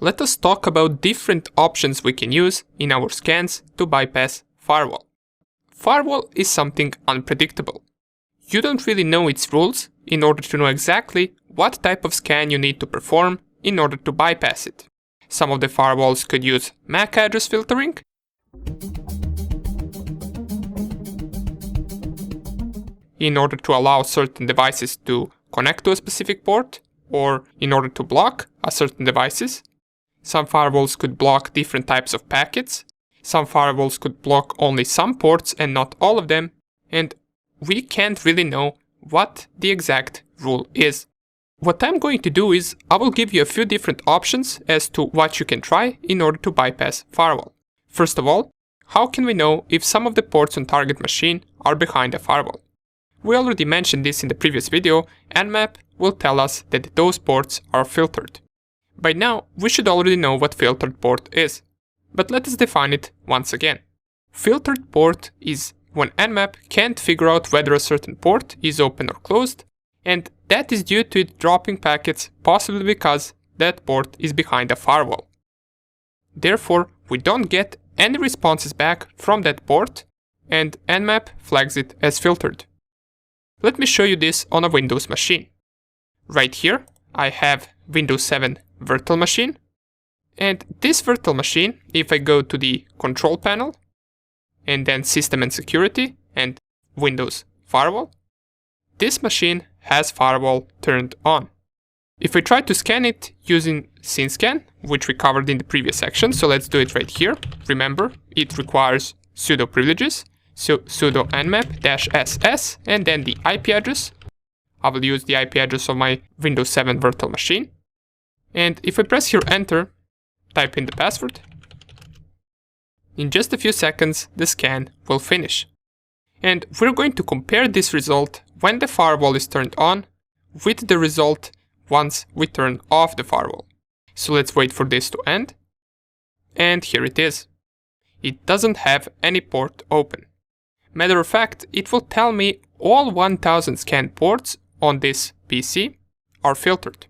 let us talk about different options we can use in our scans to bypass firewall. Firewall is something unpredictable. You don't really know its rules in order to know exactly what type of scan you need to perform in order to bypass it. Some of the firewalls could use MAC address filtering, in order to allow certain devices to connect to a specific port, or in order to block a certain devices. Some firewalls could block different types of packets. Some firewalls could block only some ports and not all of them, and we can't really know what the exact rule is. What I'm going to do is I will give you a few different options as to what you can try in order to bypass firewall. First of all, how can we know if some of the ports on target machine are behind a firewall? We already mentioned this in the previous video. Nmap will tell us that those ports are filtered. By now, we should already know what filtered port is. But let us define it once again. Filtered port is when Nmap can't figure out whether a certain port is open or closed, and that is due to it dropping packets possibly because that port is behind a firewall. Therefore, we don't get any responses back from that port, and Nmap flags it as filtered. Let me show you this on a Windows machine. Right here, I have Windows 7 virtual machine. And this virtual machine, if I go to the control panel, and then System and Security, and Windows Firewall, this machine has firewall turned on. If I try to scan it using SynScan, which we covered in the previous section, so let's do it right here. Remember, it requires sudo privileges. So sudo nmap-ss and then the IP address. I will use the IP address of my Windows 7 virtual machine. And if I press here enter, type in the password, in just a few seconds the scan will finish. And we're going to compare this result when the firewall is turned on with the result once we turn off the firewall. So let's wait for this to end. And here it is. It doesn't have any port open. Matter of fact, it will tell me all 1000 scanned ports on this PC are filtered.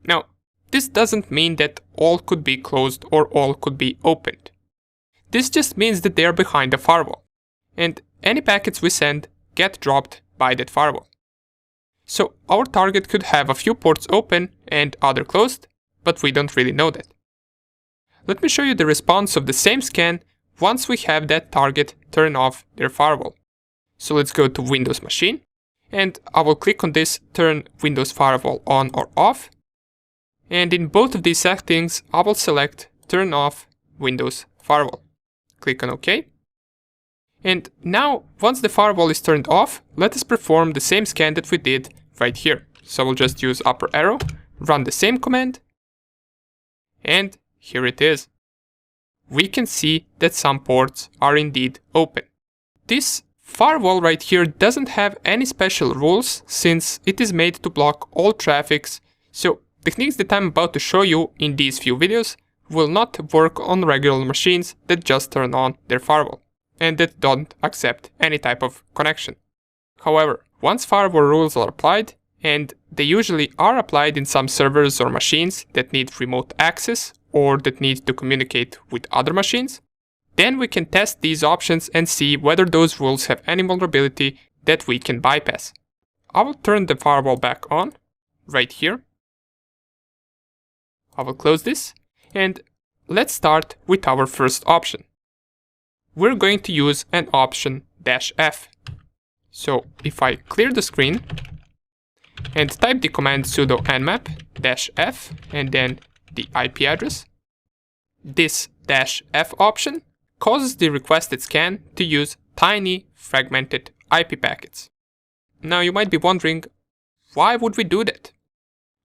Now, this doesn't mean that all could be closed or all could be opened. This just means that they are behind the firewall, and any packets we send get dropped by that firewall. So our target could have a few ports open and other closed, but we don't really know that. Let me show you the response of the same scan once we have that target turn off their firewall. So let's go to Windows machine, and I will click on this turn Windows firewall on or off. And in both of these settings, I will select turn off Windows firewall. Click on OK. And now, once the firewall is turned off, let us perform the same scan that we did right here. So we'll just use upper arrow, run the same command, and here it is. We can see that some ports are indeed open. This firewall right here doesn't have any special rules since it is made to block all traffics, so techniques that I'm about to show you in these few videos will not work on regular machines that just turn on their firewall and that don't accept any type of connection. However, once firewall rules are applied, and they usually are applied in some servers or machines that need remote access or that need to communicate with other machines, then we can test these options and see whether those rules have any vulnerability that we can bypass. I will turn the firewall back on, right here. I will close this, and let's start with our first option. We're going to use an option -F. So if I clear the screen and type the command sudo nmap-f and then the IP address, this -F option causes the requested scan to use tiny fragmented IP packets. Now you might be wondering, why would we do that?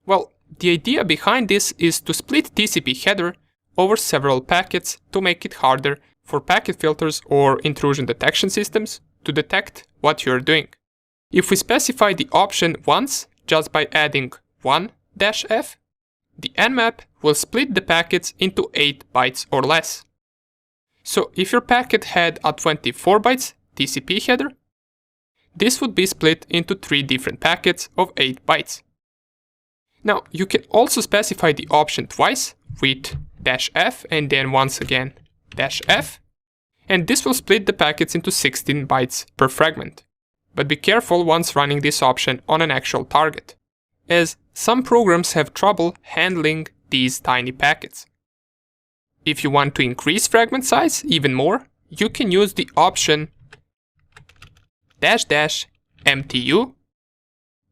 Well, the idea behind this is to split TCP header over several packets to make it harder for packet filters or intrusion detection systems to detect what you're doing. If we specify the option once just by adding one -F, the Nmap will split the packets into 8 bytes or less. So if your packet had a 24 bytes TCP header, this would be split into 3 different packets of 8 bytes. Now, you can also specify the option twice with -F and then once again -F. And this will split the packets into 16 bytes per fragment. But be careful once running this option on an actual target, as some programs have trouble handling these tiny packets. If you want to increase fragment size even more, you can use the option --MTU,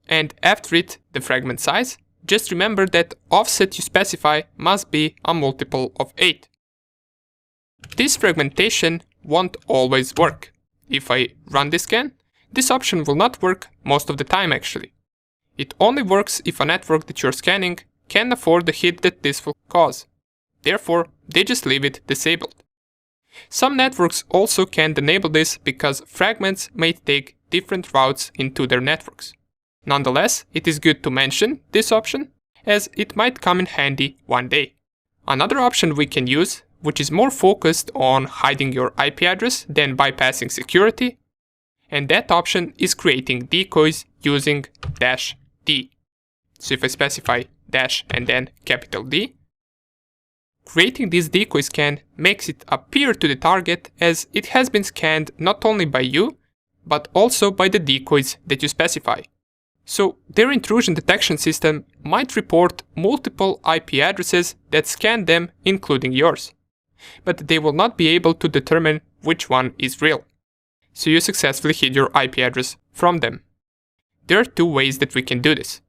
and after it the fragment size. Just remember that offset you specify must be a multiple of 8. This fragmentation won't always work. If I run this scan, this option will not work most of the time actually. It only works if a network that you're scanning can afford the hit that this will cause. Therefore, they just leave it disabled. Some networks also can't enable this because fragments may take different routes into their networks. Nonetheless, it is good to mention this option, as it might come in handy one day. Another option we can use, which is more focused on hiding your IP address than bypassing security, and that option is creating decoys using -D. So if I specify dash and then capital D, creating this decoy scan makes it appear to the target as it has been scanned not only by you, but also by the decoys that you specify. So their intrusion detection system might report multiple IP addresses that scan them, including yours. But they will not be able to determine which one is real. So you successfully hid your IP address from them. There are two ways that we can do this.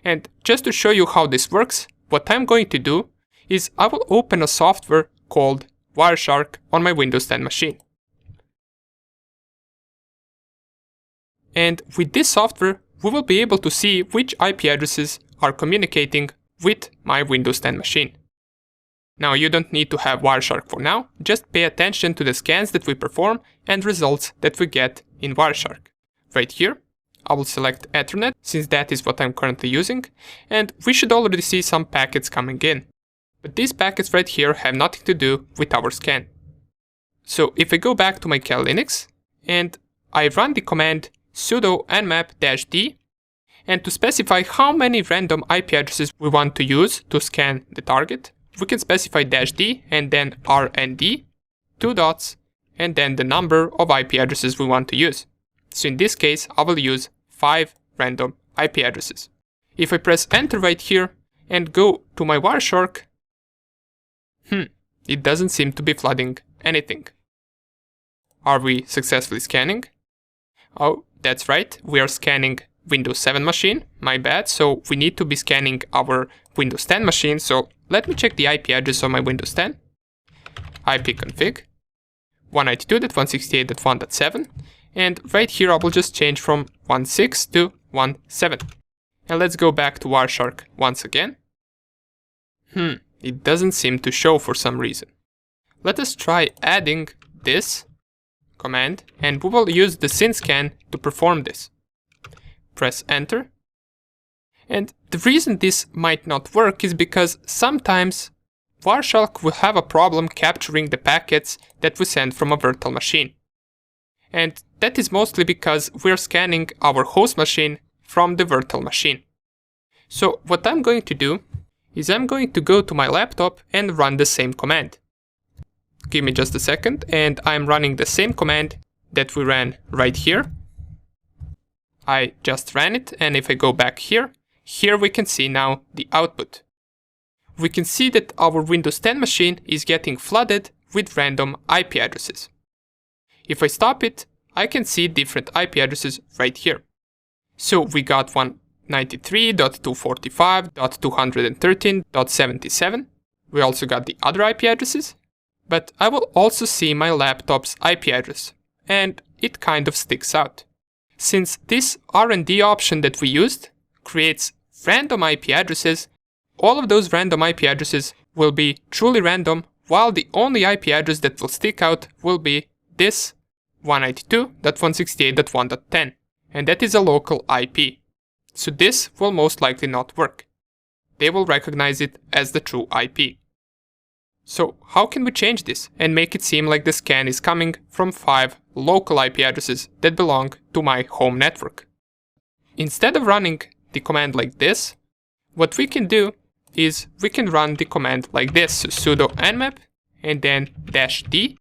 And just to show you how this works, what I'm going to do is I will open a software called Wireshark on my Windows 10 machine. And with this software, we will be able to see which IP addresses are communicating with my Windows 10 machine. Now you don't need to have Wireshark for now, just pay attention to the scans that we perform and results that we get in Wireshark. Right here, I will select Ethernet, since that is what I'm currently using, and we should already see some packets coming in. But these packets right here have nothing to do with our scan. So if I go back to my Kali Linux, and I run the command sudo nmap-d, and to specify how many random IP addresses we want to use to scan the target, we can specify -d and then rnd, 2 dots, and then the number of IP addresses we want to use. So in this case, I will use 5 random IP addresses. If I press enter right here and go to my Wireshark, it doesn't seem to be flooding anything. Are we successfully scanning? Oh, that's right, we are scanning Windows 7 machine, my bad, so we need to be scanning our Windows 10 machine, so let me check the IP address of my Windows 10. ipconfig 192.168.1.7, and right here I will just change from 16 to 17. And let's go back to Wireshark once again. It doesn't seem to show for some reason. Let us try adding this command, and we will use the synscan to perform this. Press enter. And the reason this might not work is because sometimes Wireshark will have a problem capturing the packets that we send from a virtual machine. And that is mostly because we're scanning our host machine from the virtual machine. So what I'm going to do is I'm going to go to my laptop and run the same command. Give me just a second, and I'm running the same command that we ran right here. I just ran it, and if I go back here we can see now the output. We can see that our Windows 10 machine is getting flooded with random IP addresses. If I stop it, I can see different IP addresses right here. So we got 193.245.213.77. We also got the other IP addresses, but I will also see my laptop's IP address, and it kind of sticks out. Since this RND option that we used creates random IP addresses, all of those random IP addresses will be truly random, while the only IP address that will stick out will be this 192.168.1.10, and that is a local IP. So this will most likely not work. They will recognize it as the true IP. So how can we change this and make it seem like the scan is coming from 5 local IP addresses that belong to my home network? Instead of running the command like this, what we can do is we can run the command like this, so sudo nmap and then -d,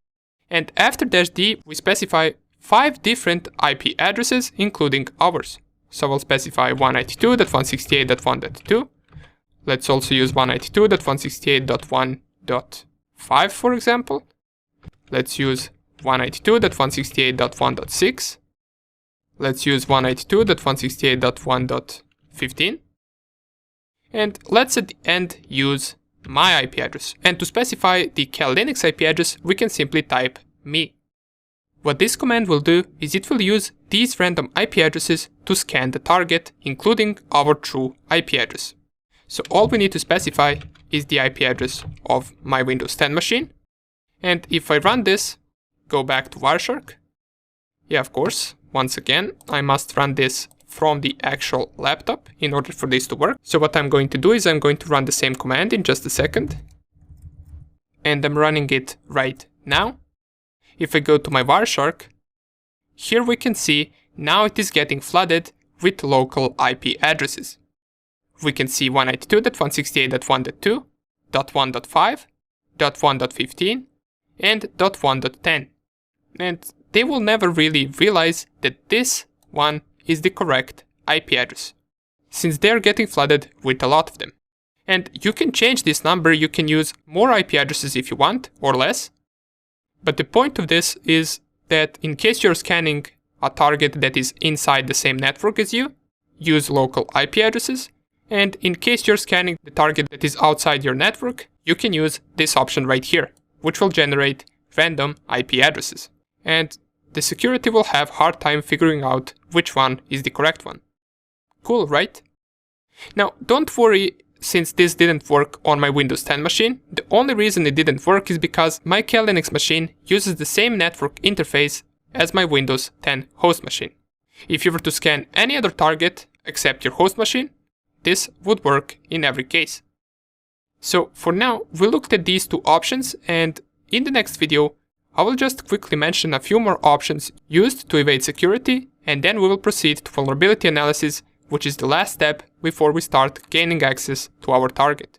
and after -d we specify 5 different IP addresses including ours. So we'll specify 192.168.1.2. Let's also use 192.168.1.5 for example. Let's use 192.168.1.6. Let's use 192.168.1.15. And let's at the end use my IP address. And to specify the Kali Linux IP address, we can simply type me. What this command will do is it will use these random IP addresses to scan the target, including our true IP address. So all we need to specify is the IP address of my Windows 10 machine. And if I run this, go back to Wireshark. Yeah, of course, once again, I must run this from the actual laptop in order for this to work. So what I'm going to do is I'm going to run the same command in just a second. And I'm running it right now. If I go to my Wireshark, here we can see now it is getting flooded with local IP addresses. We can see 192.168.1.2, .1.5, .1.15, and .1.10. And they will never really realize that this one is the correct IP address, since they're getting flooded with a lot of them. And you can change this number, you can use more IP addresses if you want, or less. But the point of this is that in case you're scanning a target that is inside the same network as you, use local IP addresses. And in case you're scanning the target that is outside your network, you can use this option right here, which will generate random IP addresses. And the security will have a hard time figuring out which one is the correct one. Cool, right? Now, don't worry, since this didn't work on my Windows 10 machine. The only reason it didn't work is because my Kali Linux machine uses the same network interface as my Windows 10 host machine. If you were to scan any other target except your host machine, this would work in every case. So for now, we looked at these two options, and in the next video, I will just quickly mention a few more options used to evade security, and then we will proceed to vulnerability analysis, which is the last step before we start gaining access to our target.